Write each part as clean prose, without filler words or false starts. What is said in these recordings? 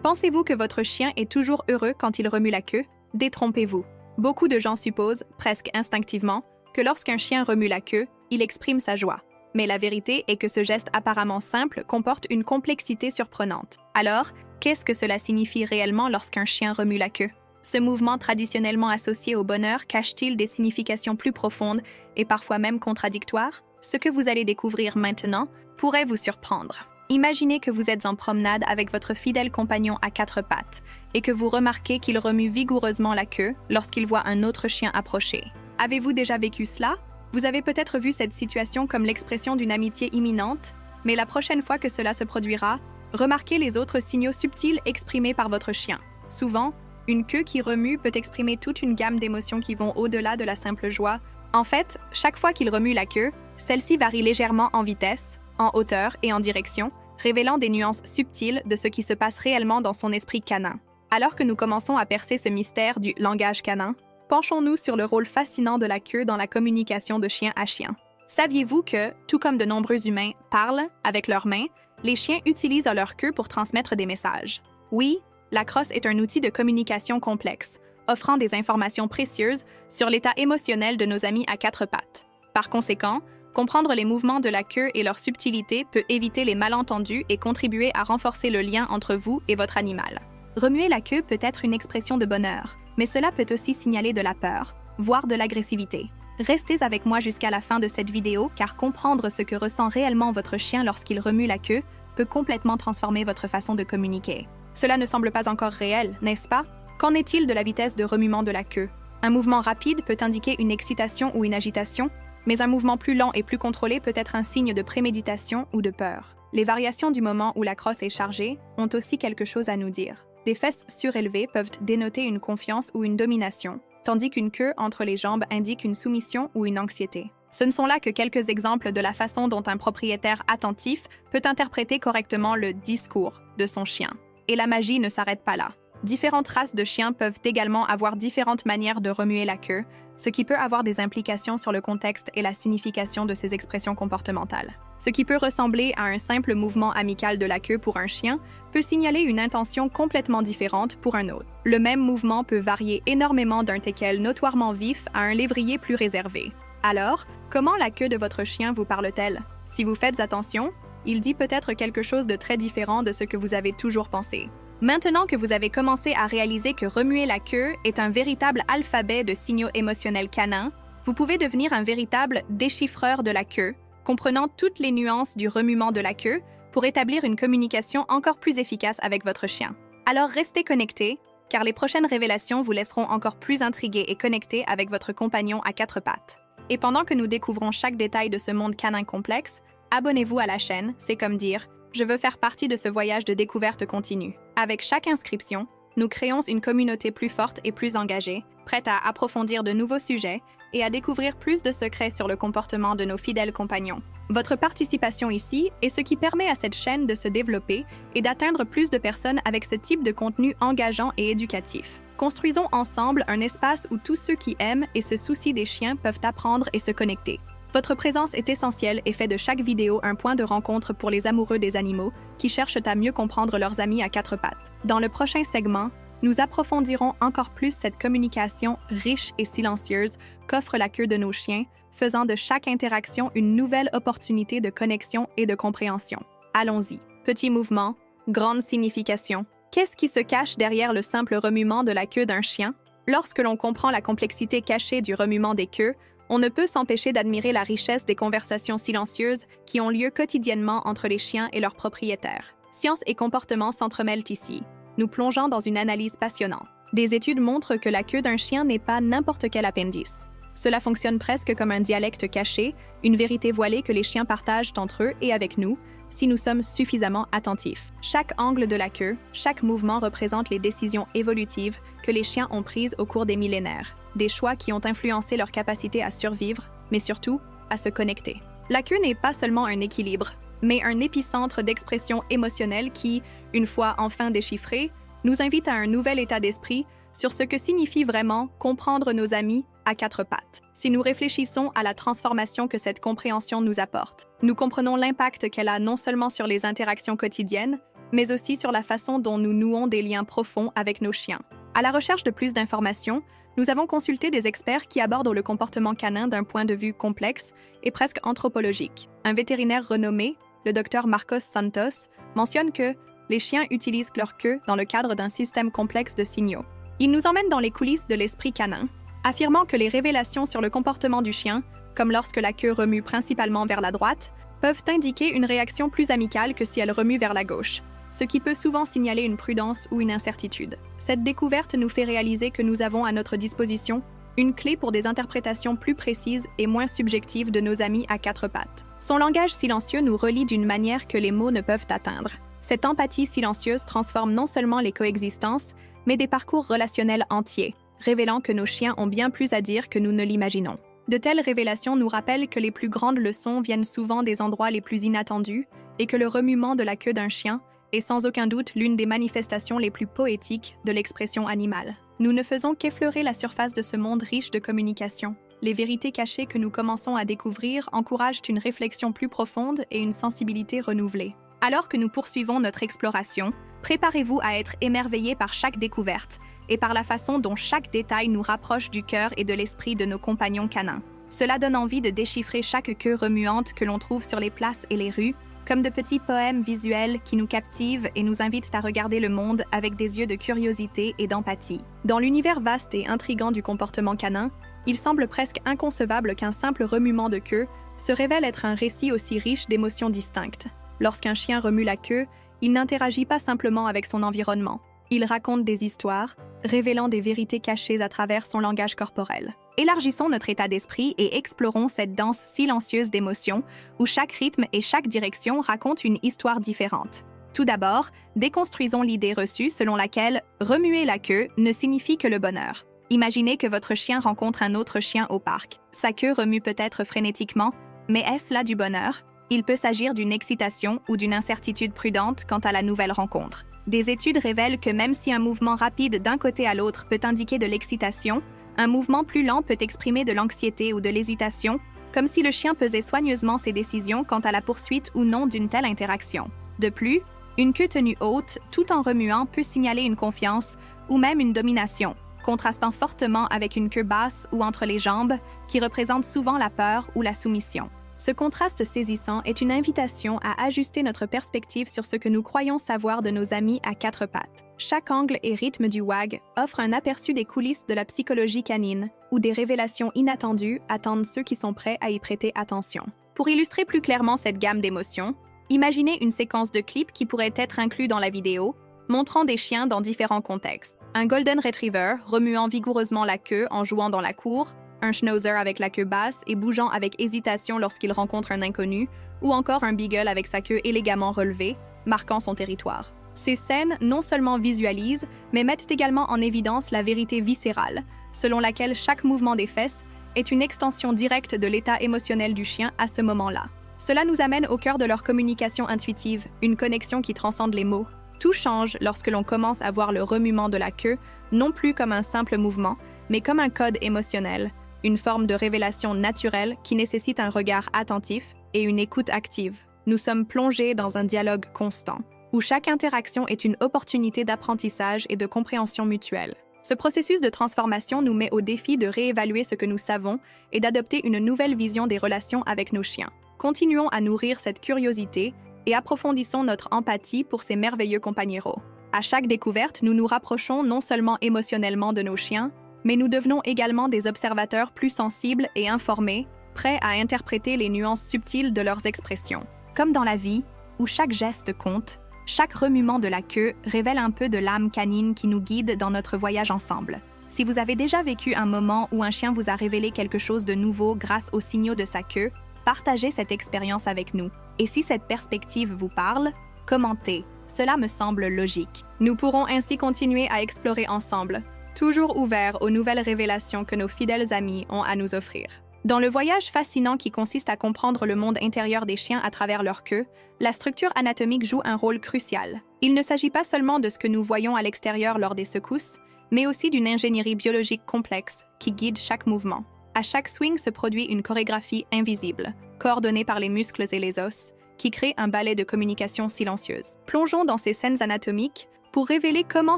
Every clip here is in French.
Pensez-vous que votre chien est toujours heureux quand il remue la queue? Détrompez-vous. Beaucoup de gens supposent, presque instinctivement, que lorsqu'un chien remue la queue, il exprime sa joie. Mais la vérité est que ce geste apparemment simple comporte une complexité surprenante. Alors, qu'est-ce que cela signifie réellement lorsqu'un chien remue la queue? Ce mouvement traditionnellement associé au bonheur cache-t-il des significations plus profondes et parfois même contradictoires? Ce que vous allez découvrir maintenant pourrait vous surprendre. Imaginez que vous êtes en promenade avec votre fidèle compagnon à quatre pattes et que vous remarquez qu'il remue vigoureusement la queue lorsqu'il voit un autre chien approcher. Avez-vous déjà vécu cela? Vous avez peut-être vu cette situation comme l'expression d'une amitié imminente, mais la prochaine fois que cela se produira, remarquez les autres signaux subtils exprimés par votre chien. Souvent, une queue qui remue peut exprimer toute une gamme d'émotions qui vont au-delà de la simple joie. En fait, chaque fois qu'il remue la queue, celle-ci varie légèrement en vitesse, en hauteur et en direction, révélant des nuances subtiles de ce qui se passe réellement dans son esprit canin. Alors que nous commençons à percer ce mystère du langage canin, penchons-nous sur le rôle fascinant de la queue dans la communication de chien à chien. Saviez-vous que, tout comme de nombreux humains parlent avec leurs mains, les chiens utilisent leur queue pour transmettre des messages? Oui, la crosse est un outil de communication complexe, offrant des informations précieuses sur l'état émotionnel de nos amis à quatre pattes. Par conséquent, comprendre les mouvements de la queue et leur subtilité peut éviter les malentendus et contribuer à renforcer le lien entre vous et votre animal. Remuer la queue peut être une expression de bonheur, mais cela peut aussi signaler de la peur, voire de l'agressivité. Restez avec moi jusqu'à la fin de cette vidéo car comprendre ce que ressent réellement votre chien lorsqu'il remue la queue peut complètement transformer votre façon de communiquer. Cela ne semble pas encore réel, n'est-ce pas? Qu'en est-il de la vitesse de remuement de la queue? Un mouvement rapide peut indiquer une excitation ou une agitation, mais un mouvement plus lent et plus contrôlé peut être un signe de préméditation ou de peur. Les variations du moment où la crosse est chargée ont aussi quelque chose à nous dire. Des fesses surélevées peuvent dénoter une confiance ou une domination, tandis qu'une queue entre les jambes indique une soumission ou une anxiété. Ce ne sont là que quelques exemples de la façon dont un propriétaire attentif peut interpréter correctement le discours de son chien. Et la magie ne s'arrête pas là. Différentes races de chiens peuvent également avoir différentes manières de remuer la queue, ce qui peut avoir des implications sur le contexte et la signification de ces expressions comportementales. Ce qui peut ressembler à un simple mouvement amical de la queue pour un chien peut signaler une intention complètement différente pour un autre. Le même mouvement peut varier énormément d'un teckel notoirement vif à un lévrier plus réservé. Alors, comment la queue de votre chien vous parle-t-elle? Si vous faites attention, il dit peut-être quelque chose de très différent de ce que vous avez toujours pensé. Maintenant que vous avez commencé à réaliser que remuer la queue est un véritable alphabet de signaux émotionnels canins, vous pouvez devenir un véritable déchiffreur de la queue, comprenant toutes les nuances du remuement de la queue pour établir une communication encore plus efficace avec votre chien. Alors restez connectés, car les prochaines révélations vous laisseront encore plus intrigués et connectés avec votre compagnon à quatre pattes. Et pendant que nous découvrons chaque détail de ce monde canin complexe, abonnez-vous à la chaîne, c'est comme dire « Je veux faire partie de ce voyage de découverte continue ». Avec chaque inscription, nous créons une communauté plus forte et plus engagée, prête à approfondir de nouveaux sujets et à découvrir plus de secrets sur le comportement de nos fidèles compagnons. Votre participation ici est ce qui permet à cette chaîne de se développer et d'atteindre plus de personnes avec ce type de contenu engageant et éducatif. Construisons ensemble un espace où tous ceux qui aiment et se soucient des chiens peuvent apprendre et se connecter. Votre présence est essentielle et fait de chaque vidéo un point de rencontre pour les amoureux des animaux qui cherchent à mieux comprendre leurs amis à quatre pattes. Dans le prochain segment, nous approfondirons encore plus cette communication riche et silencieuse qu'offre la queue de nos chiens, faisant de chaque interaction une nouvelle opportunité de connexion et de compréhension. Allons-y. Petit mouvement, grande signification. Qu'est-ce qui se cache derrière le simple remuement de la queue d'un chien? Lorsque l'on comprend la complexité cachée du remuement des queues, on ne peut s'empêcher d'admirer la richesse des conversations silencieuses qui ont lieu quotidiennement entre les chiens et leurs propriétaires. Science et comportement s'entremêlent ici, nous plongeant dans une analyse passionnante. Des études montrent que la queue d'un chien n'est pas n'importe quel appendice. Cela fonctionne presque comme un dialecte caché, une vérité voilée que les chiens partagent entre eux et avec nous, si nous sommes suffisamment attentifs. Chaque angle de la queue, chaque mouvement représente les décisions évolutives que les chiens ont prises au cours des millénaires, des choix qui ont influencé leur capacité à survivre, mais surtout à se connecter. La queue n'est pas seulement un équilibre, mais un épicentre d'expression émotionnelle qui, une fois enfin déchiffré, nous invite à un nouvel état d'esprit sur ce que signifie vraiment comprendre nos amis à quatre pattes. Si nous réfléchissons à la transformation que cette compréhension nous apporte, nous comprenons l'impact qu'elle a non seulement sur les interactions quotidiennes, mais aussi sur la façon dont nous nouons des liens profonds avec nos chiens. À la recherche de plus d'informations, nous avons consulté des experts qui abordent le comportement canin d'un point de vue complexe et presque anthropologique. Un vétérinaire renommé, le Dr Marcos Santos, mentionne que les chiens utilisent leur queue dans le cadre d'un système complexe de signaux. Il nous emmène dans les coulisses de l'esprit canin, affirmant que les révélations sur le comportement du chien, comme lorsque la queue remue principalement vers la droite, peuvent indiquer une réaction plus amicale que si elle remue vers la gauche, ce qui peut souvent signaler une prudence ou une incertitude. Cette découverte nous fait réaliser que nous avons à notre disposition une clé pour des interprétations plus précises et moins subjectives de nos amis à quatre pattes. Son langage silencieux nous relie d'une manière que les mots ne peuvent atteindre. Cette empathie silencieuse transforme non seulement les coexistences, mais des parcours relationnels entiers, révélant que nos chiens ont bien plus à dire que nous ne l'imaginons. De telles révélations nous rappellent que les plus grandes leçons viennent souvent des endroits les plus inattendus et que le remuement de la queue d'un chien est sans aucun doute l'une des manifestations les plus poétiques de l'expression animale. Nous ne faisons qu'effleurer la surface de ce monde riche de communication. Les vérités cachées que nous commençons à découvrir encouragent une réflexion plus profonde et une sensibilité renouvelée. Alors que nous poursuivons notre exploration, préparez-vous à être émerveillés par chaque découverte et par la façon dont chaque détail nous rapproche du cœur et de l'esprit de nos compagnons canins. Cela donne envie de déchiffrer chaque queue remuante que l'on trouve sur les places et les rues, comme de petits poèmes visuels qui nous captivent et nous invitent à regarder le monde avec des yeux de curiosité et d'empathie. Dans l'univers vaste et intrigant du comportement canin, il semble presque inconcevable qu'un simple remuement de queue se révèle être un récit aussi riche d'émotions distinctes. Lorsqu'un chien remue la queue, il n'interagit pas simplement avec son environnement. Il raconte des histoires, révélant des vérités cachées à travers son langage corporel. Élargissons notre état d'esprit et explorons cette danse silencieuse d'émotions où chaque rythme et chaque direction racontent une histoire différente. Tout d'abord, déconstruisons l'idée reçue selon laquelle remuer la queue ne signifie que le bonheur. Imaginez que votre chien rencontre un autre chien au parc. Sa queue remue peut-être frénétiquement, mais est-ce là du bonheur? Il peut s'agir d'une excitation ou d'une incertitude prudente quant à la nouvelle rencontre. Des études révèlent que même si un mouvement rapide d'un côté à l'autre peut indiquer de l'excitation, un mouvement plus lent peut exprimer de l'anxiété ou de l'hésitation, comme si le chien pesait soigneusement ses décisions quant à la poursuite ou non d'une telle interaction. De plus, une queue tenue haute, tout en remuant, peut signaler une confiance ou même une domination, contrastant fortement avec une queue basse ou entre les jambes, qui représente souvent la peur ou la soumission. Ce contraste saisissant est une invitation à ajuster notre perspective sur ce que nous croyons savoir de nos amis à quatre pattes. Chaque angle et rythme du wag offre un aperçu des coulisses de la psychologie canine, où des révélations inattendues attendent ceux qui sont prêts à y prêter attention. Pour illustrer plus clairement cette gamme d'émotions, imaginez une séquence de clips qui pourrait être inclus dans la vidéo, montrant des chiens dans différents contextes. Un Golden Retriever remuant vigoureusement la queue en jouant dans la cour, un Schnauzer avec la queue basse et bougeant avec hésitation lorsqu'il rencontre un inconnu, ou encore un Beagle avec sa queue élégamment relevée, marquant son territoire. Ces scènes non seulement visualisent, mais mettent également en évidence la vérité viscérale, selon laquelle chaque mouvement des fesses est une extension directe de l'état émotionnel du chien à ce moment-là. Cela nous amène au cœur de leur communication intuitive, une connexion qui transcende les mots. Tout change lorsque l'on commence à voir le remuement de la queue, non plus comme un simple mouvement, mais comme un code émotionnel, une forme de révélation naturelle qui nécessite un regard attentif et une écoute active. Nous sommes plongés dans un dialogue constant, où chaque interaction est une opportunité d'apprentissage et de compréhension mutuelle. Ce processus de transformation nous met au défi de réévaluer ce que nous savons et d'adopter une nouvelle vision des relations avec nos chiens. Continuons à nourrir cette curiosité et approfondissons notre empathie pour ces merveilleux compagneros. À chaque découverte, nous nous rapprochons non seulement émotionnellement de nos chiens, mais nous devenons également des observateurs plus sensibles et informés, prêts à interpréter les nuances subtiles de leurs expressions. Comme dans la vie, où chaque geste compte, chaque remuement de la queue révèle un peu de l'âme canine qui nous guide dans notre voyage ensemble. Si vous avez déjà vécu un moment où un chien vous a révélé quelque chose de nouveau grâce aux signaux de sa queue, partagez cette expérience avec nous. Et si cette perspective vous parle, commentez. Cela me semble logique. Nous pourrons ainsi continuer à explorer ensemble, toujours ouverts aux nouvelles révélations que nos fidèles amis ont à nous offrir. Dans le voyage fascinant qui consiste à comprendre le monde intérieur des chiens à travers leur queue, la structure anatomique joue un rôle crucial. Il ne s'agit pas seulement de ce que nous voyons à l'extérieur lors des secousses, mais aussi d'une ingénierie biologique complexe qui guide chaque mouvement. À chaque swing se produit une chorégraphie invisible, coordonnée par les muscles et les os, qui crée un ballet de communication silencieuse. Plongeons dans ces scènes anatomiques pour révéler comment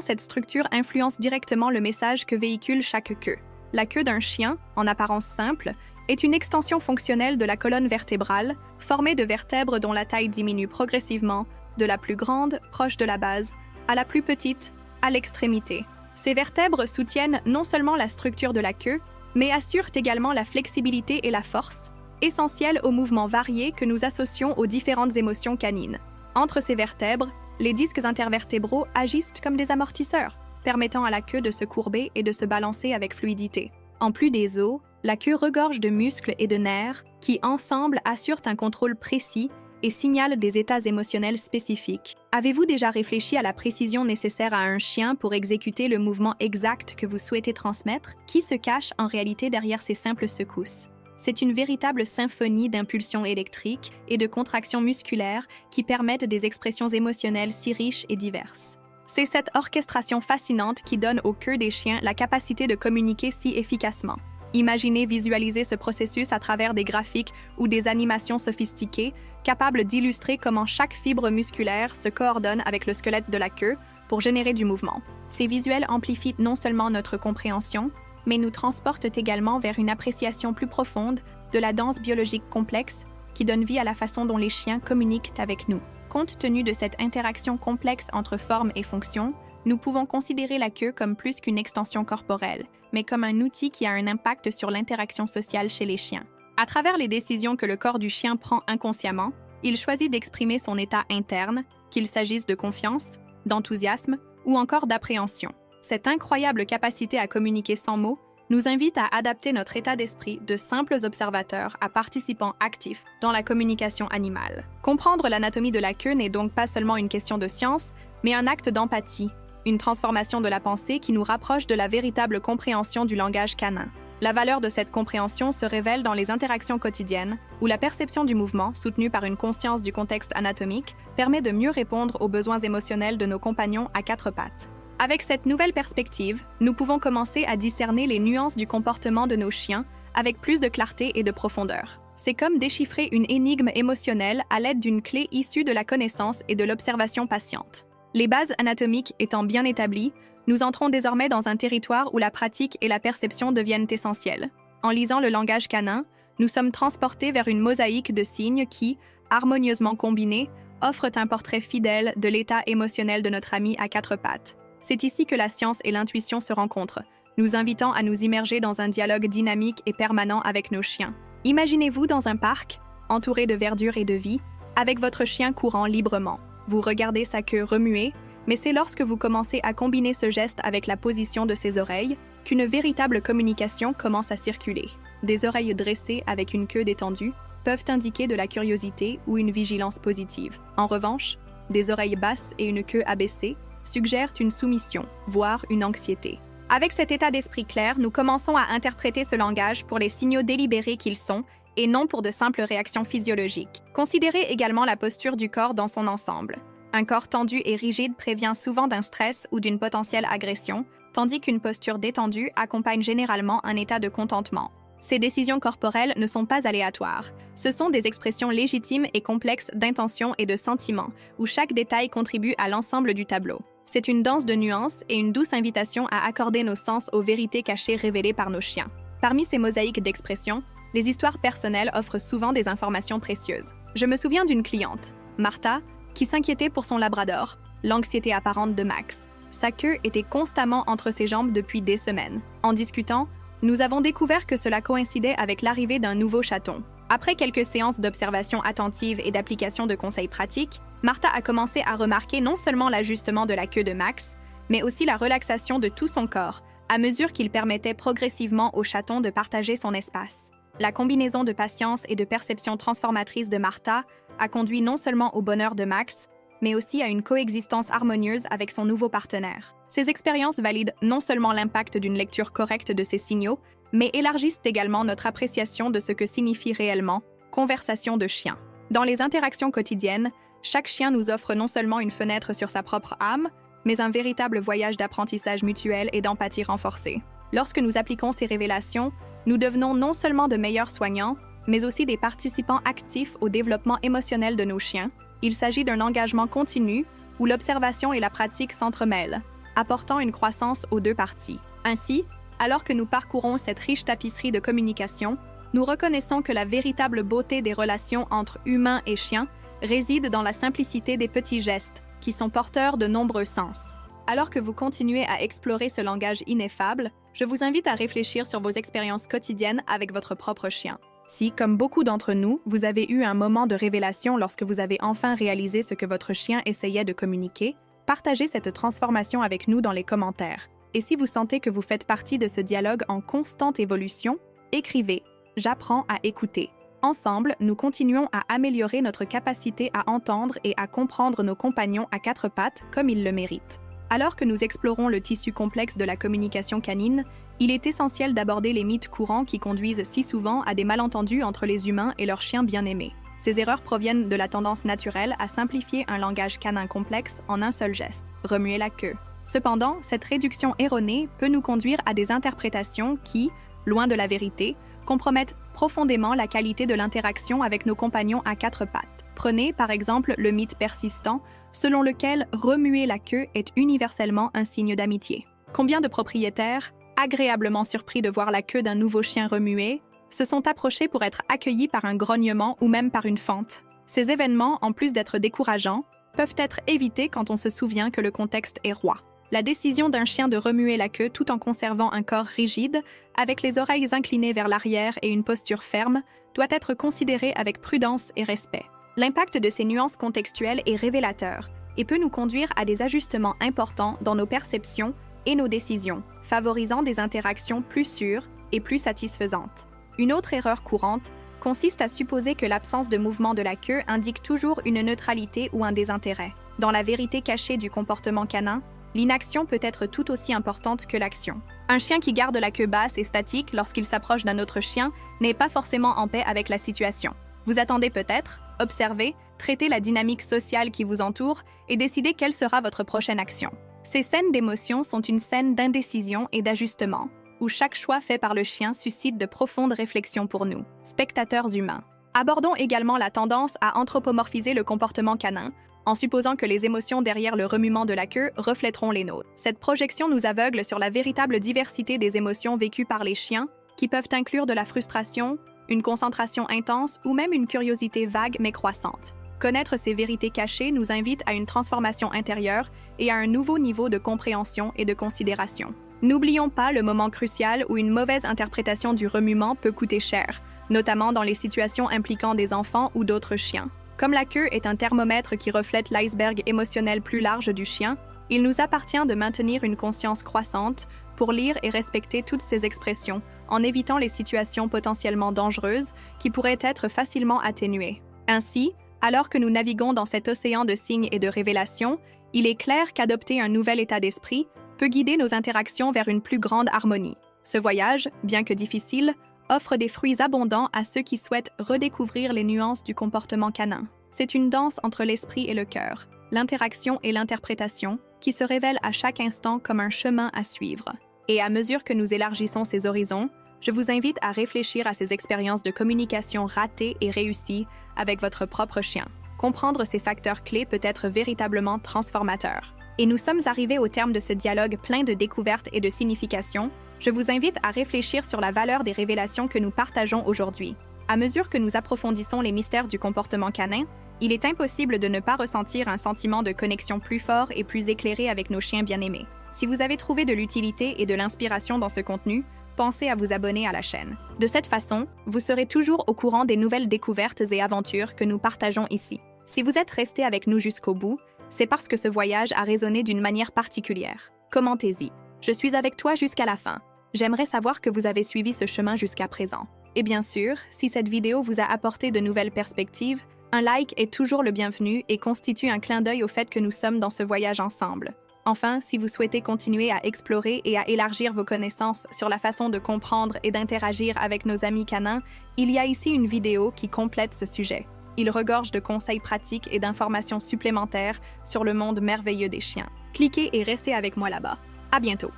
cette structure influence directement le message que véhicule chaque queue. La queue d'un chien, en apparence simple, est une extension fonctionnelle de la colonne vertébrale, formée de vertèbres dont la taille diminue progressivement, de la plus grande, proche de la base, à la plus petite, à l'extrémité. Ces vertèbres soutiennent non seulement la structure de la queue, mais assurent également la flexibilité et la force, essentielles aux mouvements variés que nous associons aux différentes émotions canines. Entre ces vertèbres, les disques intervertébraux agissent comme des amortisseurs, permettant à la queue de se courber et de se balancer avec fluidité. En plus des os, la queue regorge de muscles et de nerfs qui, ensemble, assurent un contrôle précis et signalent des états émotionnels spécifiques. Avez-vous déjà réfléchi à la précision nécessaire à un chien pour exécuter le mouvement exact que vous souhaitez transmettre? Qui se cache en réalité derrière ces simples secousses? C'est une véritable symphonie d'impulsions électriques et de contractions musculaires qui permettent des expressions émotionnelles si riches et diverses. C'est cette orchestration fascinante qui donne aux queues des chiens la capacité de communiquer si efficacement. Imaginez visualiser ce processus à travers des graphiques ou des animations sophistiquées, capables d'illustrer comment chaque fibre musculaire se coordonne avec le squelette de la queue pour générer du mouvement. Ces visuels amplifient non seulement notre compréhension, mais nous transportent également vers une appréciation plus profonde de la danse biologique complexe qui donne vie à la façon dont les chiens communiquent avec nous. Compte tenu de cette interaction complexe entre forme et fonction, nous pouvons considérer la queue comme plus qu'une extension corporelle, mais comme un outil qui a un impact sur l'interaction sociale chez les chiens. À travers les décisions que le corps du chien prend inconsciemment, il choisit d'exprimer son état interne, qu'il s'agisse de confiance, d'enthousiasme ou encore d'appréhension. Cette incroyable capacité à communiquer sans mots nous invite à adapter notre état d'esprit de simples observateurs à participants actifs dans la communication animale. Comprendre l'anatomie de la queue n'est donc pas seulement une question de science, mais un acte d'empathie, une transformation de la pensée qui nous rapproche de la véritable compréhension du langage canin. La valeur de cette compréhension se révèle dans les interactions quotidiennes, où la perception du mouvement, soutenue par une conscience du contexte anatomique, permet de mieux répondre aux besoins émotionnels de nos compagnons à quatre pattes. Avec cette nouvelle perspective, nous pouvons commencer à discerner les nuances du comportement de nos chiens avec plus de clarté et de profondeur. C'est comme déchiffrer une énigme émotionnelle à l'aide d'une clé issue de la connaissance et de l'observation patiente. Les bases anatomiques étant bien établies, nous entrons désormais dans un territoire où la pratique et la perception deviennent essentielles. En lisant le langage canin, nous sommes transportés vers une mosaïque de signes qui, harmonieusement combinés, offrent un portrait fidèle de l'état émotionnel de notre ami à quatre pattes. C'est ici que la science et l'intuition se rencontrent, nous invitant à nous immerger dans un dialogue dynamique et permanent avec nos chiens. Imaginez-vous dans un parc, entouré de verdure et de vie, avec votre chien courant librement. Vous regardez sa queue remuer, mais c'est lorsque vous commencez à combiner ce geste avec la position de ses oreilles qu'une véritable communication commence à circuler. Des oreilles dressées avec une queue détendue peuvent indiquer de la curiosité ou une vigilance positive. En revanche, des oreilles basses et une queue abaissée suggèrent une soumission, voire une anxiété. Avec cet état d'esprit clair, nous commençons à interpréter ce langage pour les signaux délibérés qu'ils sont et non pour de simples réactions physiologiques. Considérez également la posture du corps dans son ensemble. Un corps tendu et rigide prévient souvent d'un stress ou d'une potentielle agression, tandis qu'une posture détendue accompagne généralement un état de contentement. Ces décisions corporelles ne sont pas aléatoires. Ce sont des expressions légitimes et complexes d'intention et de sentiments, où chaque détail contribue à l'ensemble du tableau. C'est une danse de nuances et une douce invitation à accorder nos sens aux vérités cachées révélées par nos chiens. Parmi ces mosaïques d'expressions, les histoires personnelles offrent souvent des informations précieuses. Je me souviens d'une cliente, Martha, qui s'inquiétait pour son labrador, l'anxiété apparente de Max. Sa queue était constamment entre ses jambes depuis des semaines. En discutant, nous avons découvert que cela coïncidait avec l'arrivée d'un nouveau chaton. Après quelques séances d'observation attentive et d'application de conseils pratiques, Martha a commencé à remarquer non seulement l'ajustement de la queue de Max, mais aussi la relaxation de tout son corps, à mesure qu'il permettait progressivement au chaton de partager son espace. La combinaison de patience et de perception transformatrice de Martha a conduit non seulement au bonheur de Max, mais aussi à une coexistence harmonieuse avec son nouveau partenaire. Ces expériences valident non seulement l'impact d'une lecture correcte de ces signaux, mais élargissent également notre appréciation de ce que signifie réellement « conversation de chien ». Dans les interactions quotidiennes, chaque chien nous offre non seulement une fenêtre sur sa propre âme, mais un véritable voyage d'apprentissage mutuel et d'empathie renforcée. Lorsque nous appliquons ces révélations, nous devenons non seulement de meilleurs soignants, mais aussi des participants actifs au développement émotionnel de nos chiens. Il s'agit d'un engagement continu où l'observation et la pratique s'entremêlent, apportant une croissance aux deux parties. Ainsi, alors que nous parcourons cette riche tapisserie de communication, nous reconnaissons que la véritable beauté des relations entre humains et chiens réside dans la simplicité des petits gestes, qui sont porteurs de nombreux sens. Alors que vous continuez à explorer ce langage ineffable, je vous invite à réfléchir sur vos expériences quotidiennes avec votre propre chien. Si, comme beaucoup d'entre nous, vous avez eu un moment de révélation lorsque vous avez enfin réalisé ce que votre chien essayait de communiquer, partagez cette transformation avec nous dans les commentaires. Et si vous sentez que vous faites partie de ce dialogue en constante évolution, écrivez « J'apprends à écouter ». Ensemble, nous continuons à améliorer notre capacité à entendre et à comprendre nos compagnons à quatre pattes comme ils le méritent. Alors que nous explorons le tissu complexe de la communication canine, il est essentiel d'aborder les mythes courants qui conduisent si souvent à des malentendus entre les humains et leurs chiens bien-aimés. Ces erreurs proviennent de la tendance naturelle à simplifier un langage canin complexe en un seul geste, remuer la queue. Cependant, cette réduction erronée peut nous conduire à des interprétations qui, loin de la vérité, compromettent profondément la qualité de l'interaction avec nos compagnons à quatre pattes. Prenez, par exemple, le mythe persistant, selon lequel remuer la queue est universellement un signe d'amitié. Combien de propriétaires, agréablement surpris de voir la queue d'un nouveau chien remuer, se sont approchés pour être accueillis par un grognement ou même par une fente? Ces événements, en plus d'être décourageants, peuvent être évités quand on se souvient que le contexte est roi. La décision d'un chien de remuer la queue tout en conservant un corps rigide, avec les oreilles inclinées vers l'arrière et une posture ferme, doit être considérée avec prudence et respect. L'impact de ces nuances contextuelles est révélateur et peut nous conduire à des ajustements importants dans nos perceptions et nos décisions, favorisant des interactions plus sûres et plus satisfaisantes. Une autre erreur courante consiste à supposer que l'absence de mouvement de la queue indique toujours une neutralité ou un désintérêt. Dans la vérité cachée du comportement canin, l'inaction peut être tout aussi importante que l'action. Un chien qui garde la queue basse et statique lorsqu'il s'approche d'un autre chien n'est pas forcément en paix avec la situation. Vous attendez peut-être, observez, traitez la dynamique sociale qui vous entoure et décidez quelle sera votre prochaine action. Ces scènes d'émotion sont une scène d'indécision et d'ajustement, où chaque choix fait par le chien suscite de profondes réflexions pour nous, spectateurs humains. Abordons également la tendance à anthropomorphiser le comportement canin, en supposant que les émotions derrière le remuement de la queue reflèteront les nôtres. Cette projection nous aveugle sur la véritable diversité des émotions vécues par les chiens, qui peuvent inclure de la frustration, une concentration intense ou même une curiosité vague mais croissante. Connaître ces vérités cachées nous invite à une transformation intérieure et à un nouveau niveau de compréhension et de considération. N'oublions pas le moment crucial où une mauvaise interprétation du remuement peut coûter cher, notamment dans les situations impliquant des enfants ou d'autres chiens. Comme la queue est un thermomètre qui reflète l'iceberg émotionnel plus large du chien, il nous appartient de maintenir une conscience croissante pour lire et respecter toutes ces expressions, en évitant les situations potentiellement dangereuses qui pourraient être facilement atténuées. Ainsi, alors que nous naviguons dans cet océan de signes et de révélations, il est clair qu'adopter un nouvel état d'esprit peut guider nos interactions vers une plus grande harmonie. Ce voyage, bien que difficile, offre des fruits abondants à ceux qui souhaitent redécouvrir les nuances du comportement canin. C'est une danse entre l'esprit et le cœur, l'interaction et l'interprétation, qui se révèle à chaque instant comme un chemin à suivre. Et à mesure que nous élargissons ces horizons, je vous invite à réfléchir à ces expériences de communication ratées et réussies avec votre propre chien. Comprendre ces facteurs clés peut être véritablement transformateur. Et nous sommes arrivés au terme de ce dialogue plein de découvertes et de significations. Je vous invite à réfléchir sur la valeur des révélations que nous partageons aujourd'hui. À mesure que nous approfondissons les mystères du comportement canin, il est impossible de ne pas ressentir un sentiment de connexion plus fort et plus éclairé avec nos chiens bien-aimés. Si vous avez trouvé de l'utilité et de l'inspiration dans ce contenu, pensez à vous abonner à la chaîne. De cette façon, vous serez toujours au courant des nouvelles découvertes et aventures que nous partageons ici. Si vous êtes resté avec nous jusqu'au bout, c'est parce que ce voyage a résonné d'une manière particulière. Commentez-y. Je suis avec toi jusqu'à la fin. J'aimerais savoir que vous avez suivi ce chemin jusqu'à présent. Et bien sûr, si cette vidéo vous a apporté de nouvelles perspectives, un like est toujours le bienvenu et constitue un clin d'œil au fait que nous sommes dans ce voyage ensemble. Enfin, si vous souhaitez continuer à explorer et à élargir vos connaissances sur la façon de comprendre et d'interagir avec nos amis canins, il y a ici une vidéo qui complète ce sujet. Il regorge de conseils pratiques et d'informations supplémentaires sur le monde merveilleux des chiens. Cliquez et restez avec moi là-bas. À bientôt!